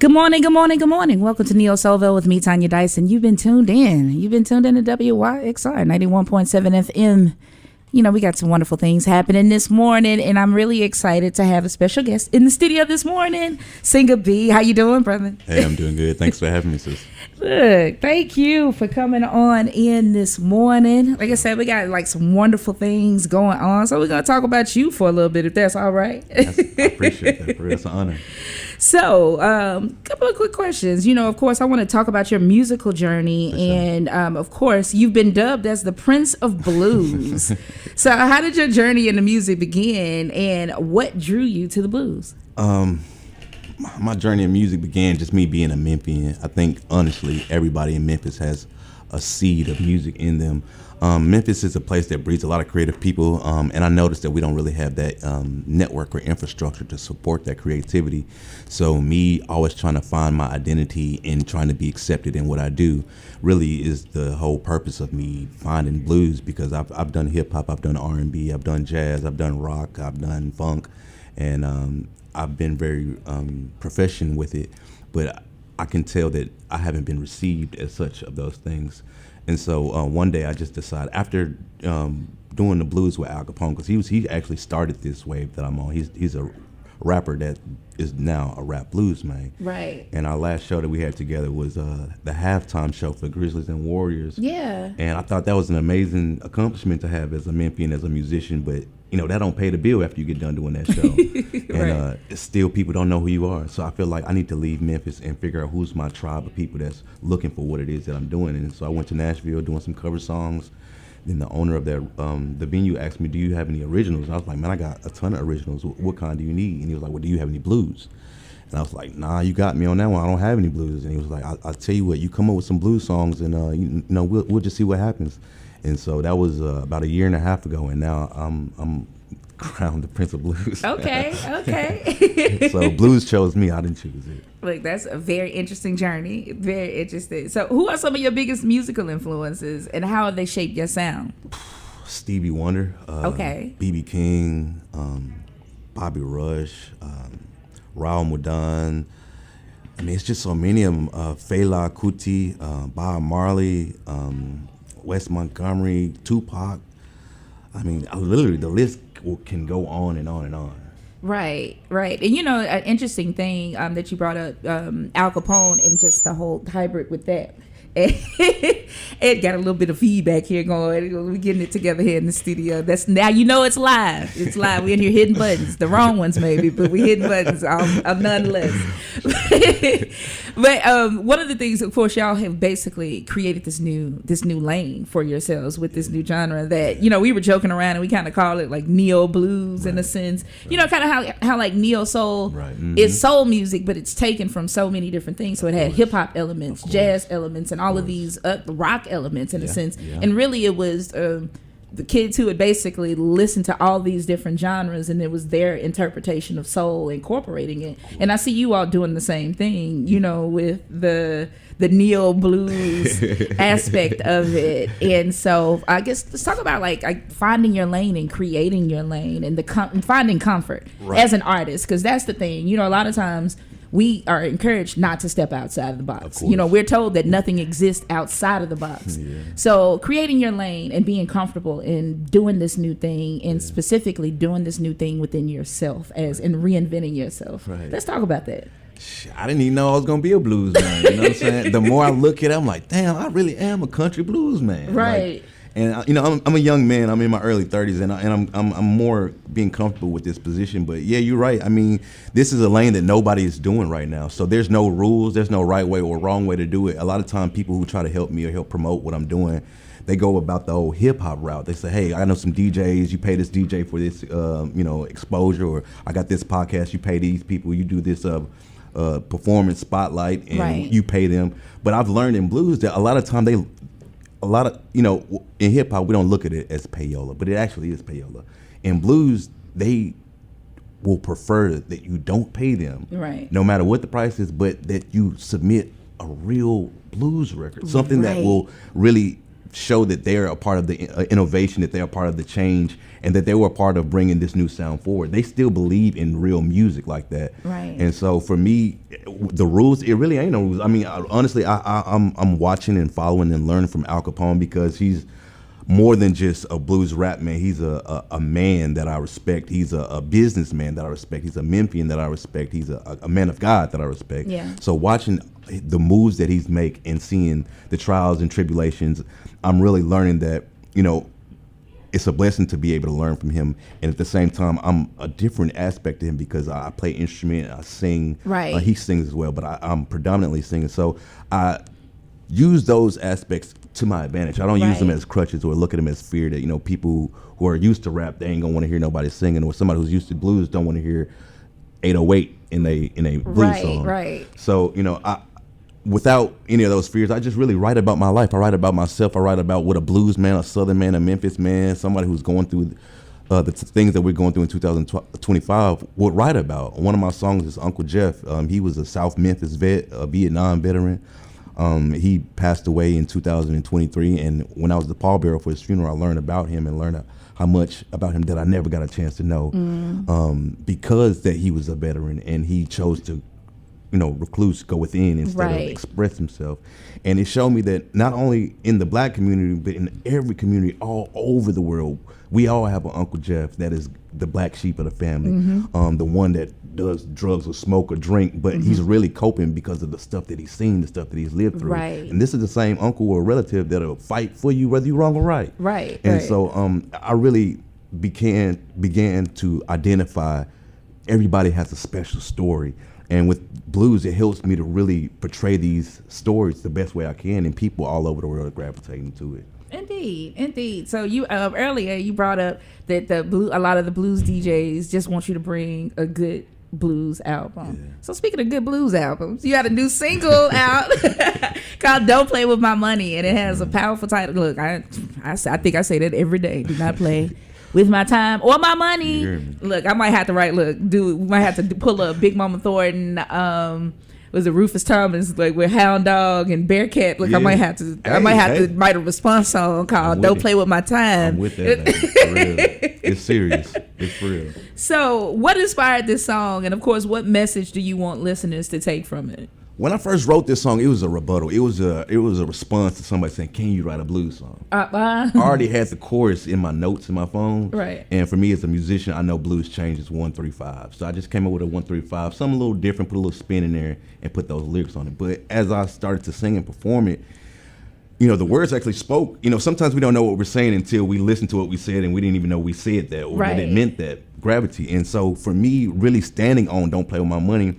Good morning, good morning, good morning. Welcome to Neo Soulville with me, Tonya Dyson. You've been tuned in. You've been tuned in to WYXR 91.7 FM. You know, we got some wonderful things happening this morning, and I'm really excited to have a special guest in the studio this morning, Singa B. How you doing, brother? Hey, I'm doing good. Thanks for having me, sis. Look, thank you for coming on in this morning. Like I said, we got like some wonderful things going on, so we're going to talk about you for a little bit, if that's all right. I appreciate that. It's an honor. So, couple of quick questions. You know, of course, I want to talk about your musical journey. Sure. And, of course, you've been dubbed as the Prince of Blues. So how did your journey into music begin, and what drew you to the blues? My journey in music began just me being a Memphian. I think, honestly, everybody in Memphis has a seed of music in them. Memphis is a place that breeds a lot of creative people, and I noticed that we don't really have that network or infrastructure to support that creativity. So me always trying to find my identity and trying to be accepted in what I do really is the whole purpose of me finding blues, because I've done hip-hop, I've done R&B, I've done jazz, I've done rock, I've done funk, and I've been very proficient with it, but I can tell that I haven't been received as such of those things. And so one day I just decided, after doing the blues with Al Capone, because he actually started this wave that I'm on. He's a rapper that is now a rap blues man. Right. And our last show that we had together was the halftime show for Grizzlies and Warriors. Yeah. And I thought that was an amazing accomplishment to have as a Memphian, as a musician, but you know, that don't pay the bill after you get done doing that show. And right. Still people don't know who you are. So I feel like I need to leave Memphis and figure out who's my tribe of people that's looking for what it is that I'm doing. And so I went to Nashville doing some cover songs. Then the owner of that the venue asked me, do you have any originals? And I was like, man, I got a ton of originals. What kind do you need? And he was like, well, do you have any blues? And I was like, nah, you got me on that one. I don't have any blues. And he was like, I'll tell you what, you come up with some blues songs, and you know, we'll just see what happens. And so that was about a year and a half ago, and now I'm crowned the Prince of Blues. Okay. So blues chose me. I didn't choose it. Look, that's a very interesting journey. Very interesting. So who are some of your biggest musical influences, and how have they shaped your sound? Stevie Wonder. Okay. B.B. King, Bobby Rush, Raul Mudan. I mean, it's just so many of them. Fela Kuti, Bob Marley, Wes Montgomery, Tupac. I mean, literally the list can go on and on and on. Right. And you know, an interesting thing that you brought up, Al Capone, and just the whole hybrid with that. Ed got a little bit of feedback here going. We're getting it together here in the studio. That's now, you know, it's live. It's live. We're in here hitting buttons, the wrong ones maybe, but we're hitting buttons. I'm nonetheless. But one of the things, of course, y'all have basically created this new lane for yourselves with this new genre that, you know, we were joking around and we kind of call it like neo blues, in a sense. You know, kind of how like neo soul is soul music, but it's taken from so many different things. So it had hip hop elements, jazz elements, and all of these rock elements in a sense. And really it was the kids who had basically listened to all these different genres, and it was their interpretation of soul incorporating it. And I see you all doing the same thing, you know, with the neo blues aspect of it. And so I guess let's talk about like finding your lane and creating your lane, and finding comfort as an artist, because that's the thing. You know, a lot of times we are encouraged not to step outside of the box. You know, we're told that nothing exists outside of the box. So creating your lane and being comfortable in doing this new thing, and specifically doing this new thing within yourself and reinventing yourself. Let's talk about that. I didn't even know I was gonna be a blues man. You know what I'm saying? The more I look at it, I'm like, damn, I really am a country blues man. Right. Like, and you know, I'm a young man. I'm in my early 30s, and I'm more being comfortable with this position. But yeah, you're right. I mean, this is a lane that nobody is doing right now. So there's no rules. There's no right way or wrong way to do it. A lot of time, people who try to help me or help promote what I'm doing, they go about the old hip hop route. They say, hey, I know some DJs. You pay this DJ for this, you know, exposure. Or I got this podcast. You pay these people. You do this performance spotlight, and you pay them. But I've learned in blues that a lot of time you know, in hip hop, we don't look at it as payola, but it actually is payola. In blues, they will prefer that you don't pay them, no matter what the price is, but that you submit a real blues record, something that will really show that they're a part of the innovation, that they're a part of the change, and that they were a part of bringing this new sound forward. They still believe in real music like that. Right. And so for me, the rules, it really ain't no rules. I mean, honestly, I'm watching and following and learning from Al Capone because he's more than just a blues rap man. He's a man that I respect. He's a businessman that I respect. He's a Memphian that I respect. He's a man of God that I respect. Yeah. So watching the moves that he's make and seeing the trials and tribulations, I'm really learning that, it's a blessing to be able to learn from him. And at the same time, I'm a different aspect to him because I play instrument, I sing. Right. He sings as well, but I'm predominantly singing. So I use those aspects to my advantage. I don't use them as crutches or look at them as fear that, people who are used to rap, they ain't gonna want to hear nobody singing, or somebody who's used to blues don't want to hear 808 in a blues song. Right. So, without any of those fears, I just really write about my life. I write about myself. I write about what a blues man, a Southern man, a Memphis man, somebody who's going through the things that we're going through in 2025 would write about. One of my songs is Uncle Jeff. He was a South Memphis vet, a Vietnam veteran. He passed away in 2023, and when I was the pallbearer for his funeral, I learned about him and learned how much about him that I never got a chance to know, because that he was a veteran and he chose to recluse, go within instead of express himself. And it showed me that not only in the black community, but in every community all over the world, we all have an Uncle Jeff that is the black sheep of the family, the one that does drugs or smoke or drink, but he's really coping because of the stuff that he's seen, the stuff that he's lived through. Right. And this is the same uncle or relative that'll fight for you whether you're wrong or right. Right. And so I really began to identify everybody has a special story. And with blues, it helps me to really portray these stories the best way I can, and people all over the world are gravitating to it. Indeed. So you earlier you brought up that a lot of the blues DJs just want you to bring a good blues album. Yeah. So speaking of good blues albums, you got a new single out called "Don't Play With My Money," and it has a powerful title. Look, I think I say that every day. Do not play with my time or my money. Look, I might have to we might have to pull up Big Mama Thornton, was it Rufus Thomas, like with Hound Dog and Bearcat. Look, I might have to write a response song called "Don't Play With My Time." I'm with that. For real. It's serious. It's for real. So what inspired this song, and of course, what message do you want listeners to take from it? When I first wrote this song, it was a rebuttal. It was a response to somebody saying, "Can you write a blues song?" I already had the chorus in my notes in my phone. Right. And for me as a musician, I know blues changes 1-3-5. So I just came up with a 1-3-5, something a little different, put a little spin in there, and put those lyrics on it. But as I started to sing and perform it, the words actually spoke. Sometimes we don't know what we're saying until we listen to what we said, and we didn't even know we said that or that it meant that gravity. And so for me, really standing on "Don't Play With My Money,"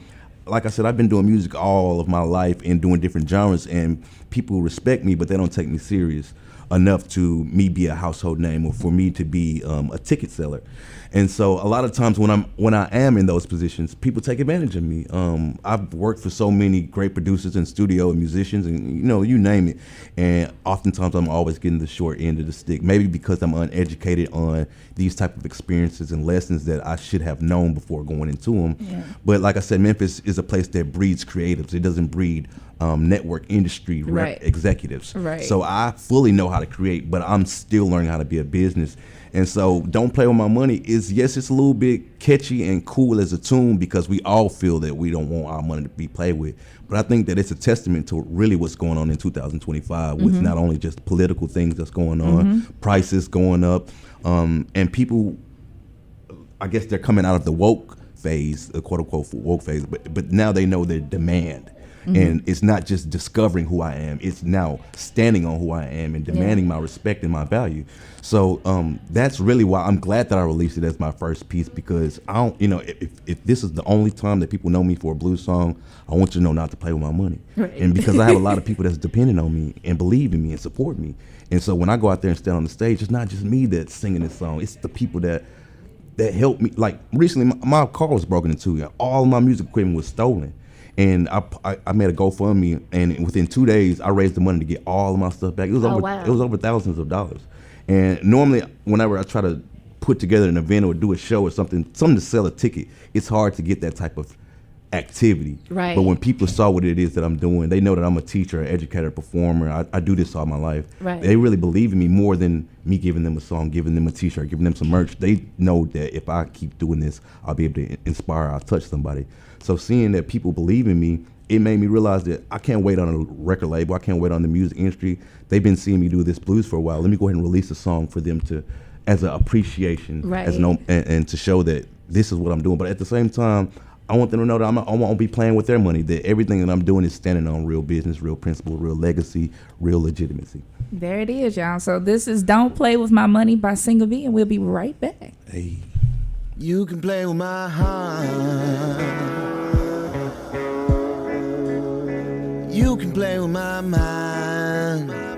like I said, I've been doing music all of my life and doing different genres, and people respect me, but they don't take me serious enough to me be a household name or for me to be a ticket seller. And so a lot of times when I am in those positions, people take advantage of me. I've worked for so many great producers in studio and musicians and you name it. And oftentimes I'm always getting the short end of the stick, maybe because I'm uneducated on these type of experiences and lessons that I should have known before going into them. Yeah. But like I said, Memphis is a place that breeds creatives. It doesn't breed network industry rep executives. Right. So I fully know how to create, but I'm still learning how to be a business. And so "Don't Play With My Money" is, yes, it's a little bit catchy and cool as a tune because we all feel that we don't want our money to be played with. But I think that it's a testament to really what's going on in 2025 with not only just political things that's going on, prices going up, and people, I guess they're coming out of the woke phase, the quote unquote woke phase, but now they know their demand. And it's not just discovering who I am, it's now standing on who I am and demanding my respect and my value. So that's really why I'm glad that I released it as my first piece, because I don't, if this is the only time that people know me for a blues song, I want you to know not to play with my money. Right. And because I have a lot of people that's dependent on me and believe in me and support me. And so when I go out there and stand on the stage, it's not just me that's singing this song, it's the people that helped me. Like recently, my car was broken into, and all of my music equipment was stolen. And I made a GoFundMe, and within 2 days, I raised the money to get all of my stuff back. It was over thousands of dollars. And normally, whenever I try to put together an event or do a show or something to sell a ticket, it's hard to get that type of activity. Right. But when people saw what it is that I'm doing, they know that I'm a teacher, an educator, performer. I do this all my life. Right. They really believe in me more than me giving them a song, giving them a t-shirt, giving them some merch. They know that if I keep doing this, I'll be able to inspire, I'll touch somebody. So seeing that people believe in me, it made me realize that I can't wait on a record label. I can't wait on the music industry. They've been seeing me do this blues for a while. Let me go ahead and release a song for them to, as an appreciation, Right. and to show that this is what I'm doing. But at the same time, I want them to know that I won't be playing with their money, that everything that I'm doing is standing on real business, real principle, real legacy, real legitimacy. There it is, y'all. So this is Don't Play With My Money by Singa B, and we'll be right back. Hey. You can play with my heart. You can play with my mind.